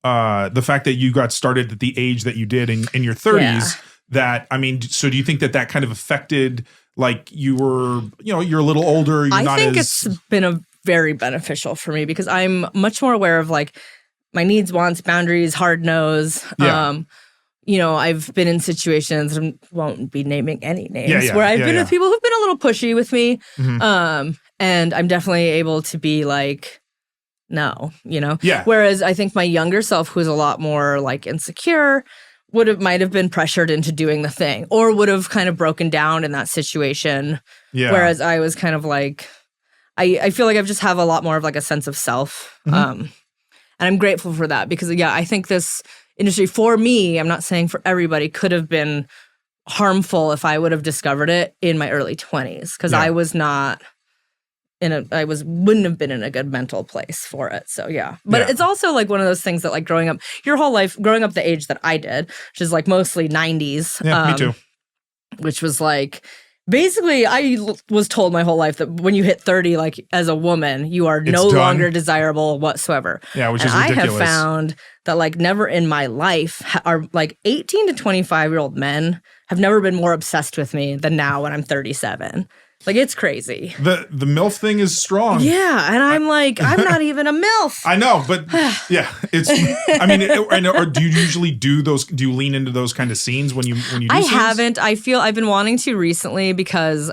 the fact that you got started at the age that you did in your 30s, that, I mean, so do you think that kind of affected, like, you were, you're a little older, I think it's been a very beneficial for me because I'm much more aware of like my needs, wants, boundaries, hard nose. I've been in situations, I won't be naming any names, where I've been with people who've been a little pushy with me. And I'm definitely able to be like, no, Whereas I think my younger self, who's a lot more like insecure, might have been pressured into doing the thing or would have kind of broken down in that situation. Yeah. Whereas I was kind of like, I feel like I've just have a lot more of like a sense of self. And I'm grateful for that because, I think this industry for me, I'm not saying for everybody, could have been harmful if I would have discovered it in my early 20s because I was not wouldn't have been in a good mental place for it. So but it's also like one of those things that like growing up your whole life, growing up the age that I did, which is like mostly 90s. Yeah, me too. Which was like, basically I was told my whole life that when you hit 30, like as a woman, you are no longer desirable whatsoever. Yeah, which is ridiculous. I have found that like never in my life are like 18 to 25-year-old men have never been more obsessed with me than now when I'm 37. Like, it's crazy. The MILF thing is strong. Yeah, and I'm like, I'm not even a MILF. I know, but it's, I mean, or do you usually do those, do you lean into those kind of scenes when you do scenes? I haven't. I feel I've been wanting to recently because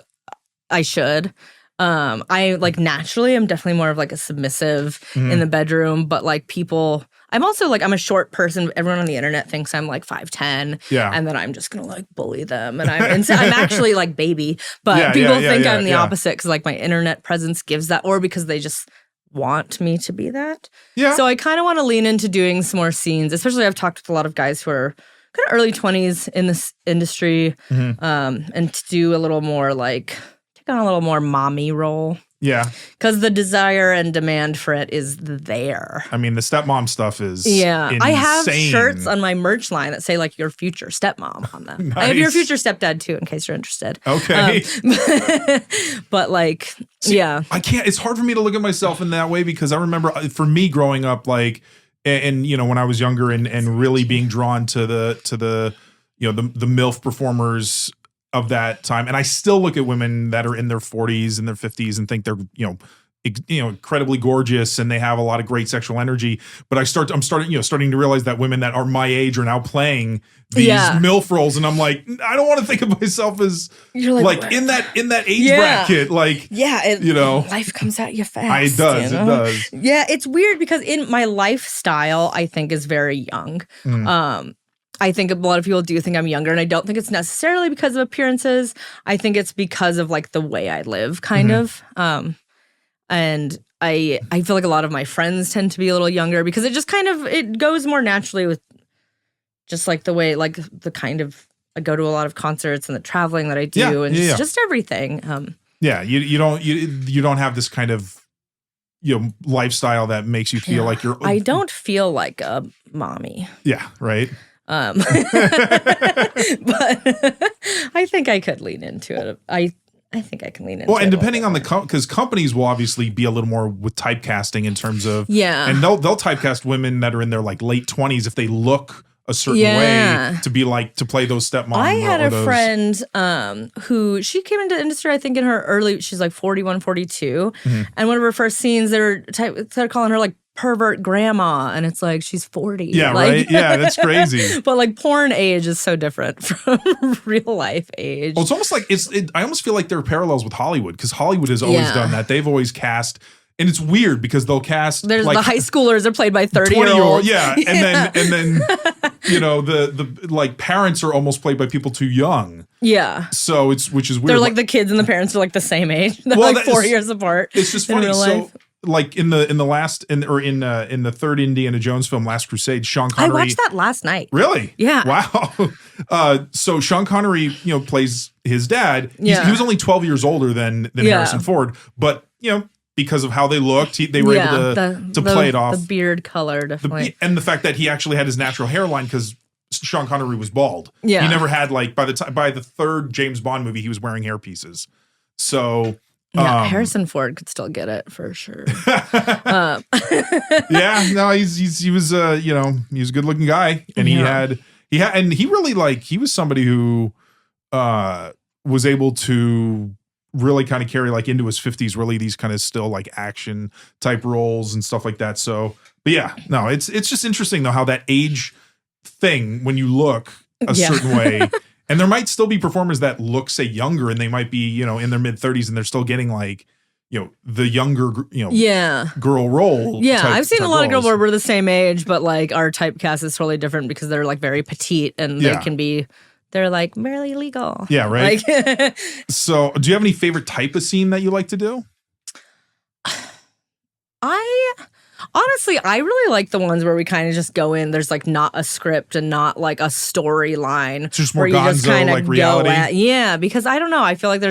I should. I like naturally, I'm definitely more of like a submissive in the bedroom, but like people, I'm also like, I'm a short person. Everyone on the internet thinks I'm like 5'10". Yeah. And then I'm just going to like bully them. And I'm actually like baby, but people think I'm the opposite because like my internet presence gives that, or because they just want me to be that. Yeah. So I kind of want to lean into doing some more scenes, especially I've talked with a lot of guys who are kind of early 20s in this industry, and to do a little more like, take on a little more mommy role. Yeah. Because the desire and demand for it is there. I mean, the stepmom stuff is insane. I have shirts on my merch line that say, like, your future stepmom on them. Nice. I have your future stepdad, too, in case you're interested. Okay. But, like, I can't. It's hard for me to look at myself in that way because I remember, for me growing up, like, and when I was younger and really being drawn to the MILF performers of that time. And I still look at women that are in their 40s and their 50s and think they're, incredibly gorgeous and they have a lot of great sexual energy. But I'm starting to realize that women that are my age are now playing these MILF roles. And I'm like, I don't want to think of myself as like in that age bracket. Like, life comes at you fast. It does. Yeah. It's weird because in my lifestyle, I think is very young. I think a lot of people do think I'm younger, and I don't think it's necessarily because of appearances. I think it's because of like the way I live, kind of. And I feel like a lot of my friends tend to be a little younger because it just kind of, it goes more naturally with just like the way, like the kind of, I go to a lot of concerts and the traveling that I do and just everything. You don't have this kind of, lifestyle that makes you feel like you're. I don't feel like a mommy. Yeah, right. But I think I could lean into it. I think I can lean into it. Well, and depending on because companies will obviously be a little more with typecasting in terms of and they'll typecast women that are in their like late 20s if they look a certain way to be like to play those stepmoms. I had a friend who she came into industry, I think in her early, she's like 41, 42, and one of her first scenes they're calling her like pervert grandma, and it's like she's 40. Yeah, like, right. Yeah, that's crazy. But like porn age is so different from real life age. Well, it's almost like I almost feel like there are parallels with Hollywood because Hollywood has always done that. They've always cast, and it's weird because they'll cast. There's like, the high schoolers are played by 30-year-olds. Yeah, and then the like parents are almost played by people too young. Yeah. So which is weird. They're like the kids and the parents are like the same age. They're like 4 years apart. It's just funny. So like in the third Indiana Jones film, Last Crusade, Sean Connery. I watched that last night. Really? Yeah. Wow. So Sean Connery, plays his dad. He was only 12 years older than Harrison Ford, but because of how they looked, they were able to play it off. The beard color, definitely, and the fact that he actually had his natural hairline because Sean Connery was bald. Yeah. He never had like by the third James Bond movie, he was wearing hairpieces. So. Yeah, Harrison Ford could still get it for sure. Yeah, no, he was he was a good looking guy, and he was somebody who was able to really kind of carry like into his 50s, really these kind of still like action type roles and stuff like that. So, but yeah, no, it's just interesting though how that age thing, when you look a certain way, and there might still be performers that look say younger, and they might be in their mid 30s, and they're still getting like the younger girl role. I've seen a lot of girls where we're the same age, but like our typecast is totally different because they're like very petite, and they're like barely legal. Yeah, right. Like, so, do you have any favorite type of scene that you like to do? Honestly, I really like the ones where we kind of just go in. There's like not a script and not like a storyline. Just more gonzo, like reality. Because I don't know. I feel like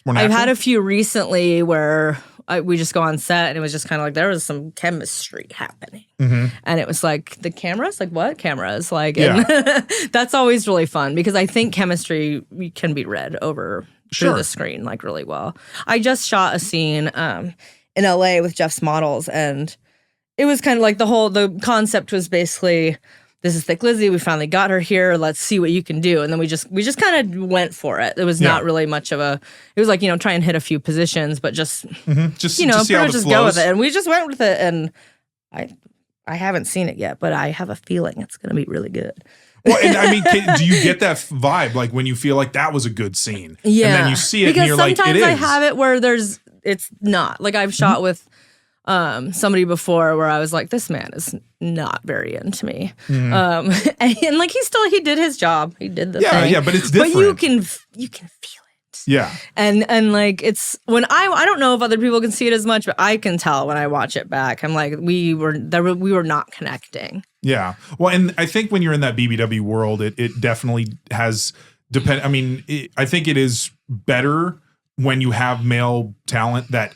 I've had a few recently where we just go on set and it was just kind of like there was some chemistry happening. Mm-hmm. And it was like, the cameras? Like, what cameras? Like, and that's always really fun because I think chemistry can be read over through the screen like really well. I just shot a scene in LA with Jeff's models, and it was kind of like the concept was basically, this is Thick Lizzy. We finally got her here. Let's see what you can do. And then we just kind of went for it. It was not really much of it was like, try and hit a few positions, but just see how it go with it. And we just went with it. And I haven't seen it yet, but I have a feeling it's going to be really good. Well, and I mean, do you get that vibe? Like when you feel like that was a good scene. Yeah. And then you see it and you're like, it is. Because sometimes I have it where it's not. Like I've shot with somebody before where I was like, this man is not very into me. And like he did his job. He did the thing. Yeah, but it's different. But you can feel it. Yeah. And like it's when I don't know if other people can see it as much, but I can tell when I watch it back. I'm like, we were not connecting. Yeah. Well, and I think when you're in that BBW world, it definitely has I think it is better when you have male talent that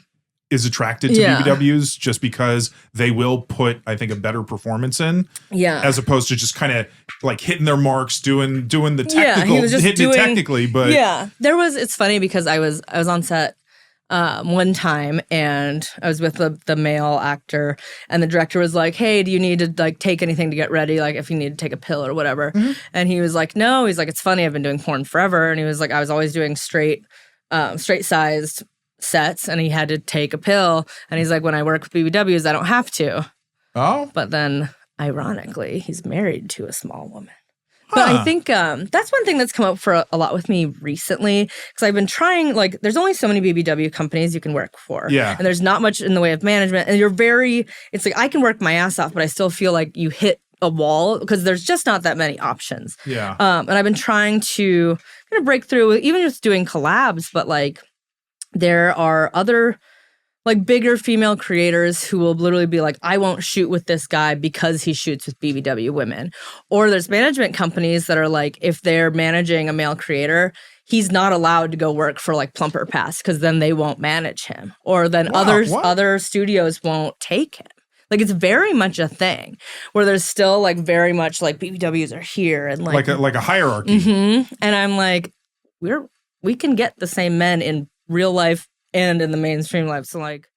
is attracted to BBWs, just because they will put, I think, a better performance in. Yeah. As opposed to just kind of like hitting their marks, doing the technical, hitting it technically. But it's funny because I was on set one time and I was with the male actor, and the director was like, hey, do you need to like take anything to get ready? Like if you need to take a pill or whatever. Mm-hmm. And he was like, no, he's like, it's funny. I've been doing porn forever. And he was like, I was always doing straight sized sets, and he had to take a pill, and he's like, when I work with BBWs I don't have to. But then ironically he's married to a small woman. But I think that's one thing that's come up for a lot with me recently, because I've been trying, like, there's only so many BBW companies you can work for. Yeah. And there's not much in the way of management, and it's like I can work my ass off, but I still feel like you hit a wall because there's just not that many options. Yeah. And I've been trying to kind of break through, even just doing collabs, but like there are other like bigger female creators who will literally be like, I won't shoot with this guy because he shoots with BBW women. Or there's management companies that are like, if they're managing a male creator, he's not allowed to go work for like Plumper Pass because then they won't manage him. Or then other studios won't take him. Like it's very much a thing where there's still like very much like BBWs are here and like a hierarchy. Mm-hmm. And I'm like, we can get the same men in real life and in the mainstream life. So like,